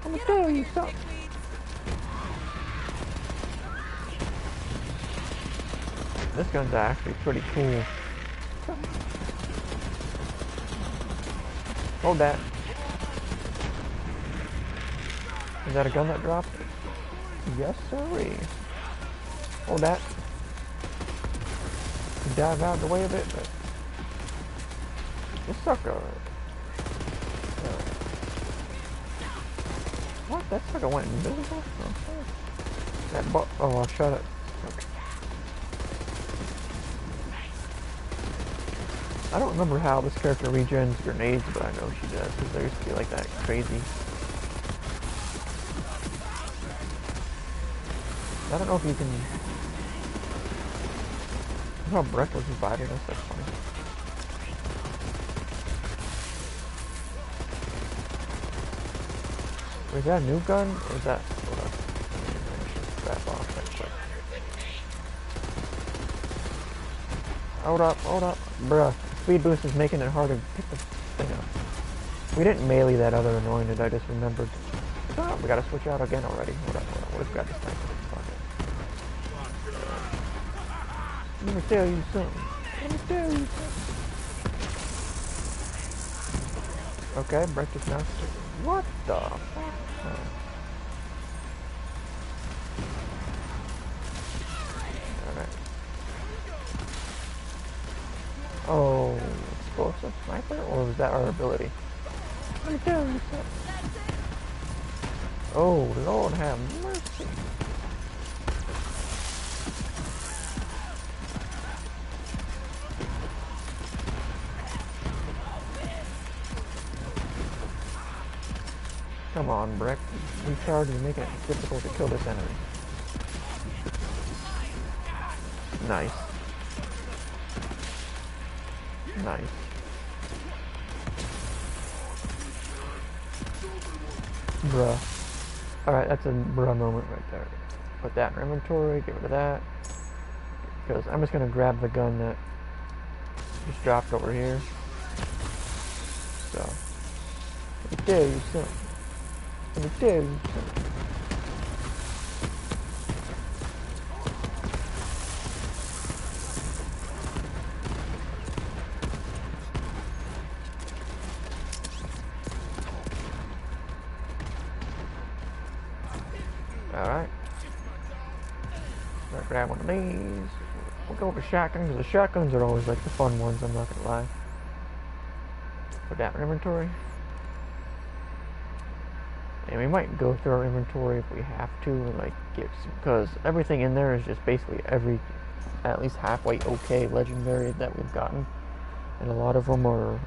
Speaker 1: I'm gonna tell you something. This gun's actually pretty cool. Hold that. Is that a gun that dropped? Yes, sirree. Hold that. Dive out of the way of it, but this sucker. What? That sucker went invisible? Okay. That oh, I'll shut it. Okay. I don't remember how this character regens grenades, but I know she does, because there used to be like that crazy. I don't know if you can. How Breck was reviving us, that's funny. Is that a new gun, or is that... Scrap off that quick. Hold up. Bruh, speed boost is making it hard to pick the thing up. We didn't melee that other annoying dude, I just remembered. Oh, we gotta switch out again already. Hold up. We've got this thing. Fuck it. Let me tell you something. Okay, Breck just now. What the fuck? Oh. Alright. Oh, explosive sniper? Or was that our ability? Let me tell you something. Oh, Lord have mercy. Come on, Breck. Recharge is making it difficult to kill this enemy. Nice. Bruh. Alright, that's a bruh moment right there. Put that in our inventory, get rid of that. Because I'm just going to grab the gun that just dropped over here. So, let me tell you something. Alright. I'll grab one of these. We'll go with the shotgun, because the shotguns are always like the fun ones, I'm not gonna lie. Put that in inventory. And we might go through our inventory if we have to, and like get some, because everything in there is just basically at least halfway okay legendary that we've gotten. And a lot of them are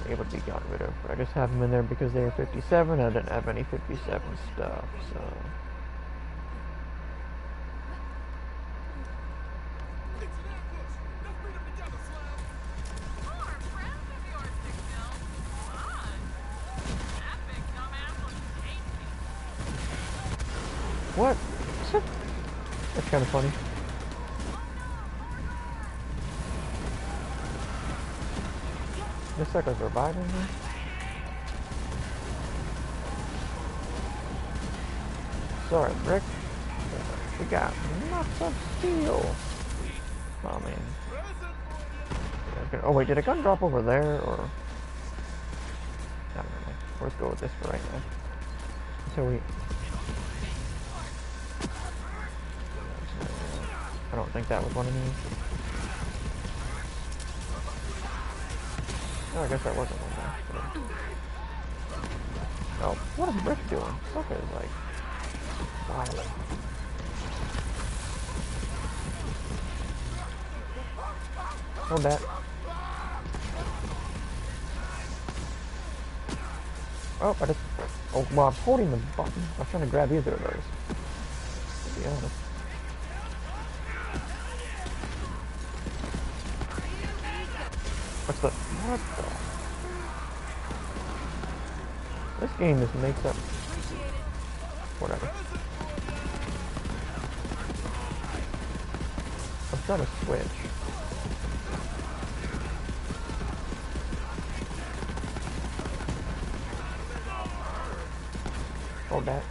Speaker 1: able to be gotten rid of. But I just have them in there because they were 57. I didn't have any 57 stuff, so. What? That's kind of funny. This sucker's reviving me. Sorry, Rick. We got lots of steel. Oh man. Oh wait, did a gun drop over there or? I don't know. Let's go with this for right now. Until we. I don't think that was one of these. Oh, I guess that wasn't one there. Oh, what is Brick doing? Sucker is like violent. Hold that. Oh, I just. Oh, well, I'm holding the button. I was trying to grab either of those. To be honest. What the? This game just makes up. Whatever. I'm trying to switch. Hold that.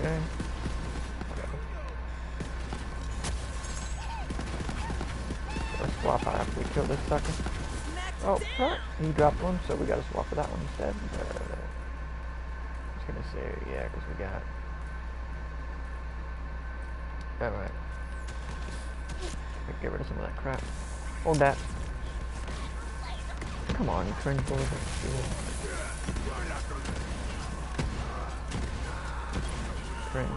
Speaker 1: Okay. Whatever. Let's swap out after we kill this sucker. Oh, crap. He dropped one, so we gotta swap for that one instead. I was gonna say, yeah, because we got... Alright. Get rid of some of that crap. Hold that. Come on, you cringe boys. Cringe.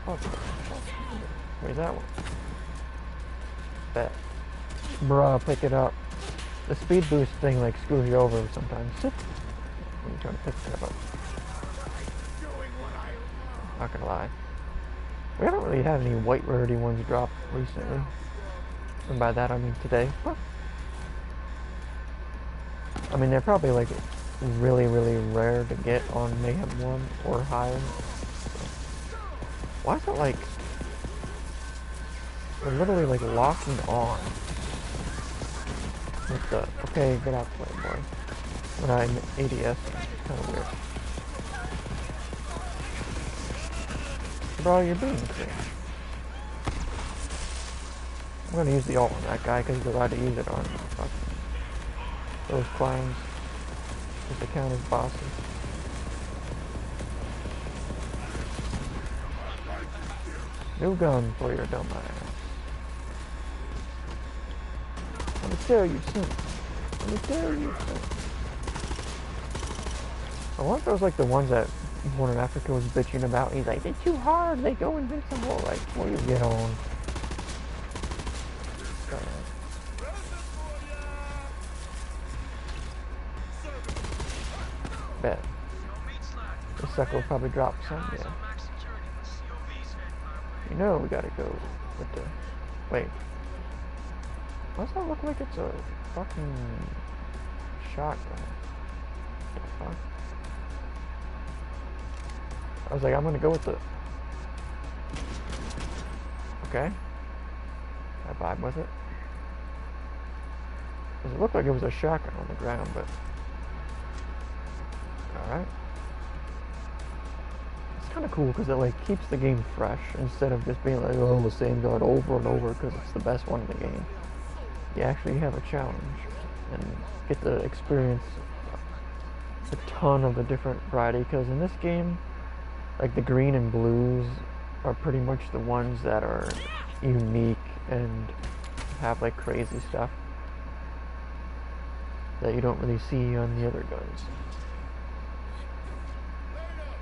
Speaker 1: Oh, where's that one? Bet. Bruh, pick it up. The speed boost thing like screws you over sometimes. When you try to pick that up. Not gonna lie. We haven't really had any white rarity ones drop recently. And by that I mean today. Huh. I mean they're probably like really, really rare to get on Mayhem 1 or higher. Why is it like we're literally like locking on with the okay, get out the way, boy. When I'm ADS, it's kinda weird. Bro, you're being crazy. I'm gonna use the ult on that guy because he's allowed to use it on those clowns. Because they count as bosses. New gun for your dumb ass. Let me tell you something. Let me tell you something. I wonder if those like the ones that Born in Africa was bitching about. He's like, they're too hard, they go invincible. Like, what do you get on? Bet. This sucker will probably drop some, yeah. You know we gotta go with the... Wait. Why does that look like it's a fucking shotgun? What the fuck? I was like, I'm gonna go with the... Okay. I vibe with it. It looked like it was a shotgun on the ground, but... Alright. It's kind of cool because it like keeps the game fresh instead of just being like, oh, the same gun over and over because it's the best one in the game. You actually have a challenge and get to experience a ton of the different variety because in this game, like the green and blues are pretty much the ones that are unique and have like crazy stuff that you don't really see on the other guns.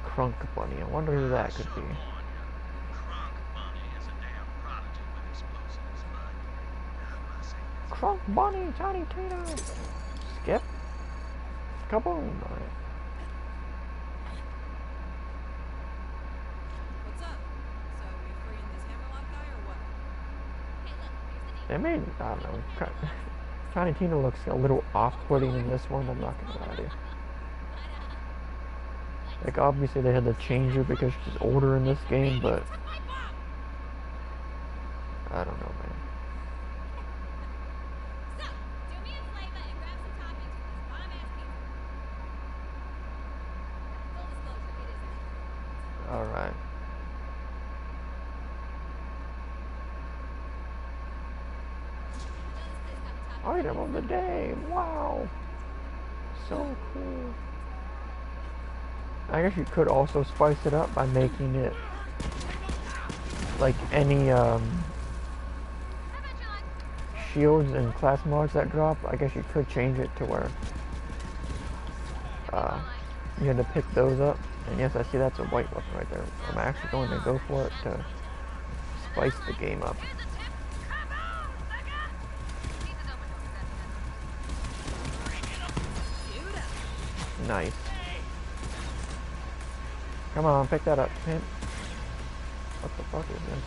Speaker 1: Crunk Bunny, I wonder who that could be. Crunk Bunny, Tiny Tina! Skip? Kaboom! Alright.
Speaker 2: What's up? So we freeing this Hammerlock guy or what?
Speaker 1: They made, I don't know, Tiny Tina looks a little off-putting in this one, I'm not gonna lie to you. Like, obviously they had to change her because she's older in this game, but... I don't know, man.
Speaker 2: So, do me a flavor and grab some toppings for this bomb-ass pizza. Full disclosure, it is.
Speaker 1: Alright. Item of the day! Wow! So cool. I guess you could also spice it up by making it like any shields and class mods that drop. I guess you could change it to where you had to pick those up. And yes, I see that's a white weapon right there. I'm actually going to go for it to spice the game up. Nice. Come on, pick that up, pimp. What the fuck is this?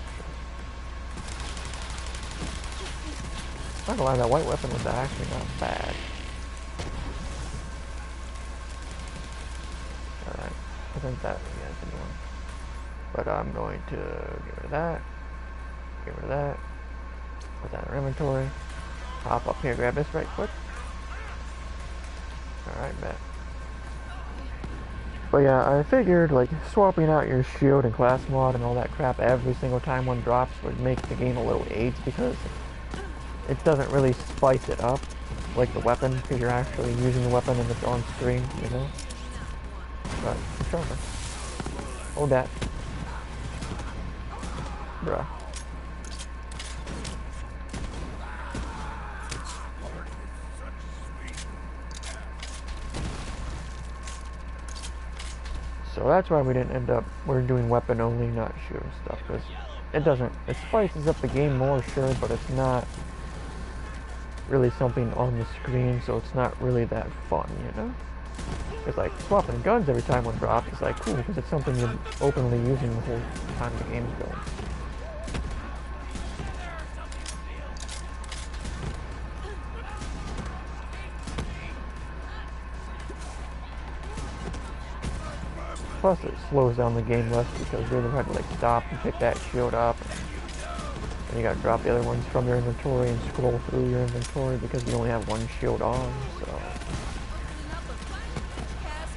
Speaker 1: Not gonna lie, that white weapon was actually not bad. Alright, I think that, yeah, it's a new one. But I'm going to get rid of that. Get rid of that. Put that in our inventory. Hop up here, grab this right quick. Alright, bet. But yeah, I figured like swapping out your shield and class mod and all that crap every single time one drops would make the game a little AIDS because it doesn't really spice it up like the weapon because you're actually using the weapon and it's on screen, you know? But, sharper. Hold that. Bruh. So that's why we didn't end up, we're doing weapon only, not shooter stuff, because it spices up the game more, sure, but it's not really something on the screen, so it's not really that fun, you know? It's like swapping guns every time one drops is like cool, because it's something you're openly using the whole time the game's going. Plus it slows down the game less because you either have to like stop and pick that shield up, and you gotta drop the other ones from your inventory and scroll through your inventory because you only have one shield on, so.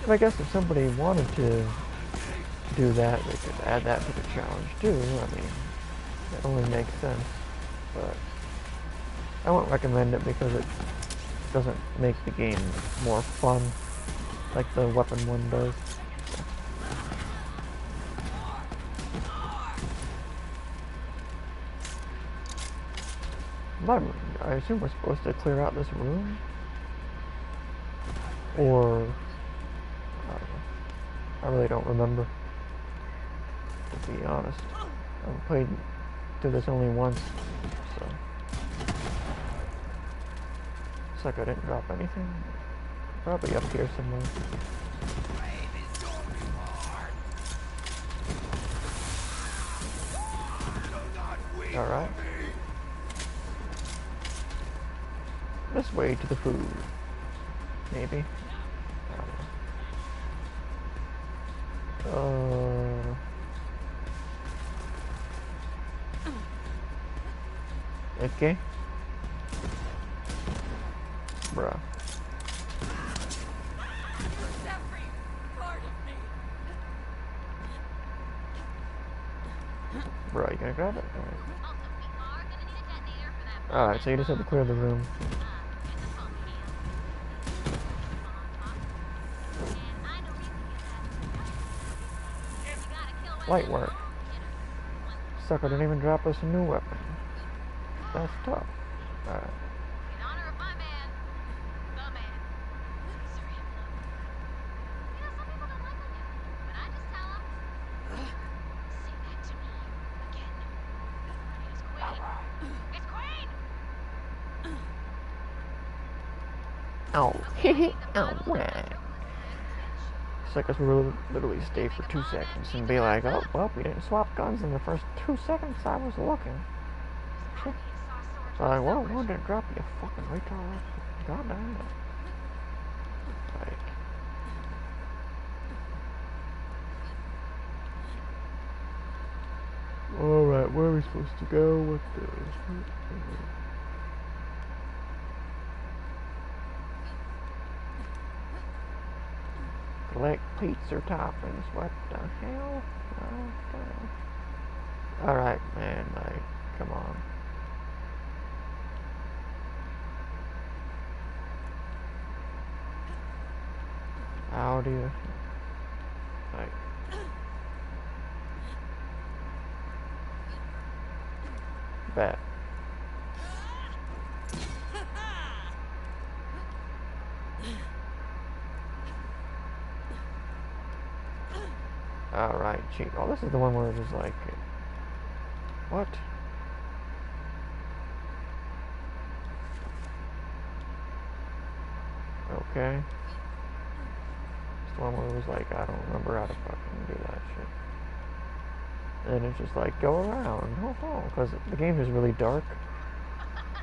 Speaker 1: But I guess if somebody wanted to do that, they could add that to the challenge too. I mean, that only makes sense, but I won't recommend it because it doesn't make the game more fun like the weapon one does. I assume we're supposed to clear out this room? Or, I don't know. I really don't remember, to be honest. I've played through this only once, so. Looks like I didn't drop anything. Probably up here somewhere. Alright. This way to the food. Maybe. I don't know. Okay. Bruh. Bruh, you gonna grab it? Alright, so you just have to clear the room. Light work. Sucker didn't even drop us a new weapon. That's tough. Alright.
Speaker 3: In honor of my man, the man. Sorry, I'm low. You know, some people don't like when but I just tell them, say that to me again. My name is Queen. It's Queen!
Speaker 1: Oh, alright. Suckers will literally stay for 2 seconds and be like, oh, well, we didn't swap guns in the first 2 seconds I was looking. So like, well, why did it drop you fucking retard? God damn it. Like. Alright, where are we supposed to go with this? Collect pizza toppings, what the hell? Okay. Alright, man, like, come on. How do you, like, bet. Alright, cheat. Oh, this is the one where it was like, what? Okay. It's the one where it was like, I don't remember how to fucking do that shit. And it's just like, go around. Oh, because the game is really dark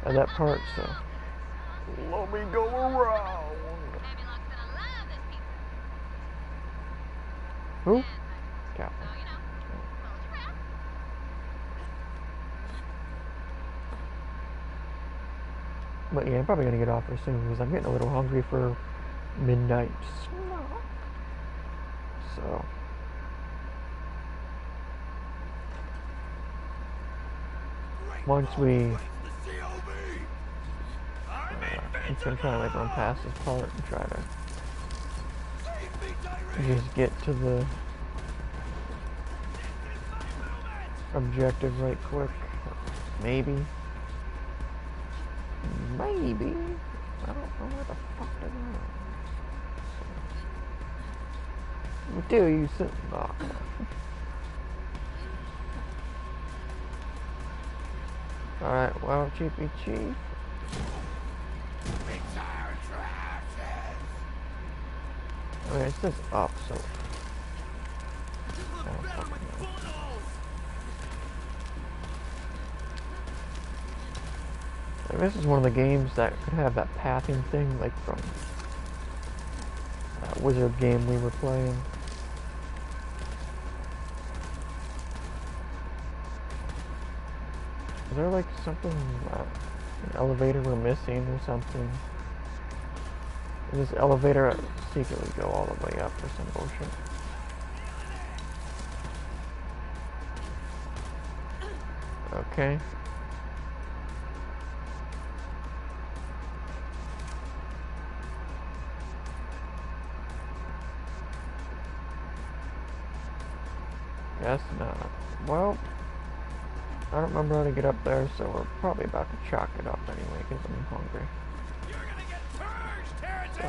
Speaker 1: at that part, so. Let me go around. Who? Cow. But yeah, I'm probably gonna get off here soon because I'm getting a little hungry for midnight snack. So once we, I'm just gonna try to like run past this part and try to just get to the objective right quick. Maybe. Maybe. I don't know where the fuck to go. What do you sit? Oh, come on. Alright, well, Chiefy Chief. Okay, it says up, so. I don't fucking know. Like, this is one of the games that could have that pathing thing, like from that wizard game we were playing. Is there like something, an elevator we're missing or something? Does this elevator secretly go all the way up or some bullshit? Okay. Guess not. Well, I don't remember how to get up there, so we're probably about to chalk it up anyway, because I'm hungry.
Speaker 4: You're gonna get purged, heretic!
Speaker 1: So.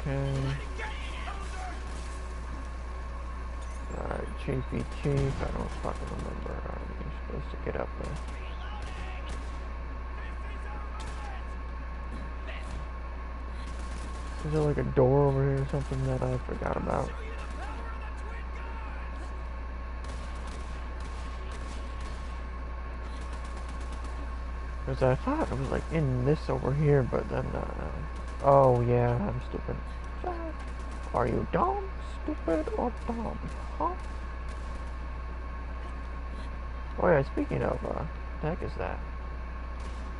Speaker 1: Okay. Alright, Chiefy Chief, I don't fucking remember how you're supposed to get up there. Is there like a door over here or something that I forgot about? Because I thought it was like in this over here, but then, oh yeah, I'm stupid. Are you dumb, stupid, or dumb, huh? Oh yeah, speaking of, the heck is that?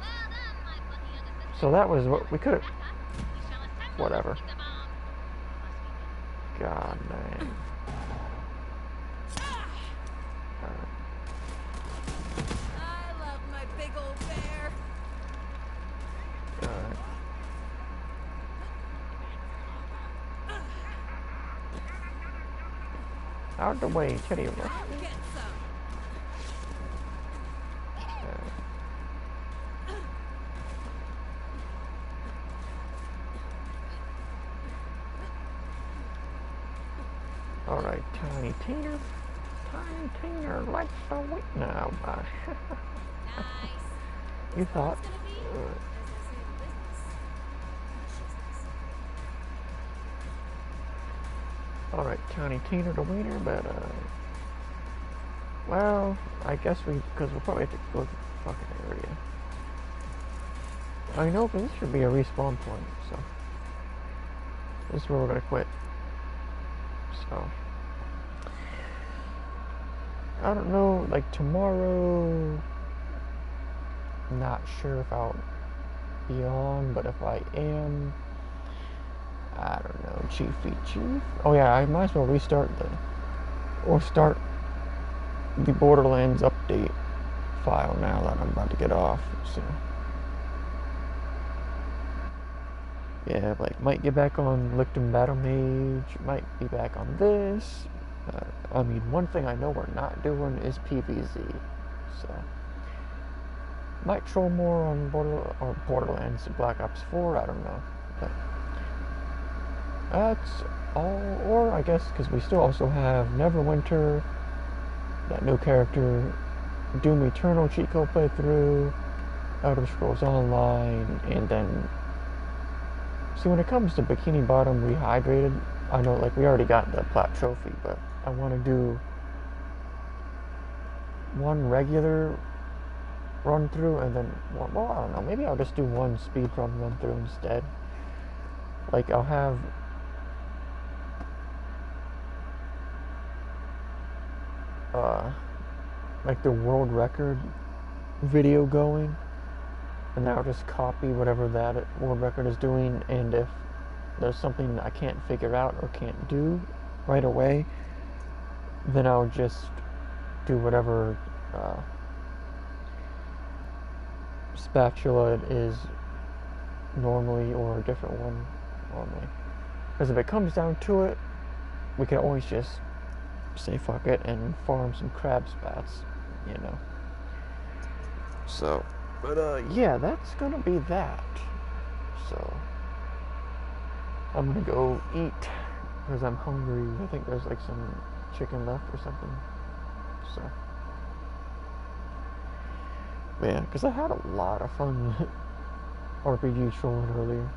Speaker 3: Well done, my plucky young assistant.
Speaker 1: So that was what we could have,
Speaker 3: Back up. We shall assemble
Speaker 1: whatever.
Speaker 3: and keep the bomb. Must we
Speaker 1: God dang. Alright.
Speaker 2: I love my big old bear.
Speaker 1: Alright. Out the way, Teddy.
Speaker 2: I'll get some.
Speaker 1: Alright, Tiny Tina. Tiny Tina likes to wait now.
Speaker 2: Nice.
Speaker 1: You thought?
Speaker 2: It's gonna be, as I say, the business.
Speaker 1: Alright, Tiny Tina the wiener, but, well, I guess because we'll probably have to go to the fucking area. I know, but this should be a respawn point, so. This is where we're gonna quit. So. I don't know, like tomorrow, not sure if I'll be on, but if I am, I don't know, Chiefy Chief. Oh yeah, I might as well restart start the Borderlands update file now that I'm about to get off, so. Yeah, like, might get back on Licton Battle Mage, might be back on this. I mean, one thing I know we're not doing is PvZ, so. Might troll more on Borderlands, Black Ops 4, I don't know. But that's all, or I guess, because we still also have Neverwinter, that new character, Doom Eternal cheat code playthrough, Elder Scrolls Online, and then, see, when it comes to Bikini Bottom Rehydrated, I know, like, we already got the Plat Trophy, but I want to do one regular run through and then one, well, I don't know, maybe I'll just do one speed run through instead. Like, I'll have uh, like the world record video going, and then I'll just copy whatever that world record is doing, and if there's something I can't figure out or can't do right away, then I'll just do whatever spatula it is normally, or a different one normally. Because if it comes down to it, we can always just say fuck it and farm some crab spats, you know. So, but yeah, that's gonna be that. So, I'm gonna go eat because I'm hungry. I think there's like some chicken left or something. So, but yeah, because I had a lot of fun RPG trolling earlier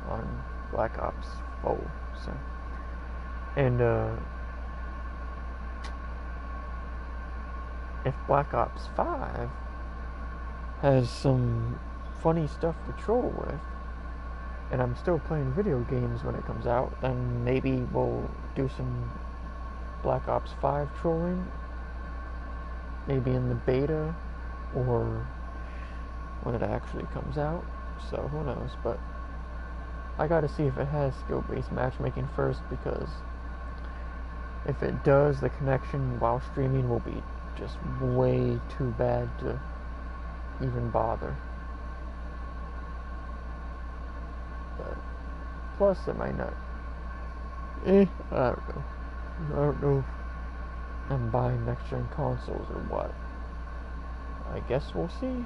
Speaker 1: on Black Ops 4. So, and if Black Ops 5 has some funny stuff to troll with, and I'm still playing video games when it comes out, then maybe we'll do some Black Ops 5 trolling, maybe in the beta, or when it actually comes out, so who knows, but I gotta see if it has skill-based matchmaking first, because if it does, the connection while streaming will be just way too bad to even bother. But plus it might not. I don't know. I don't know if I'm buying next-gen consoles or what. I guess we'll see.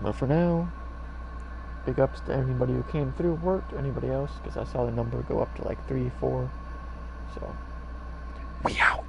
Speaker 1: But for now, big ups to everybody who came through, worked, anybody else, because I saw the number go up to like 3, 4. So, we out.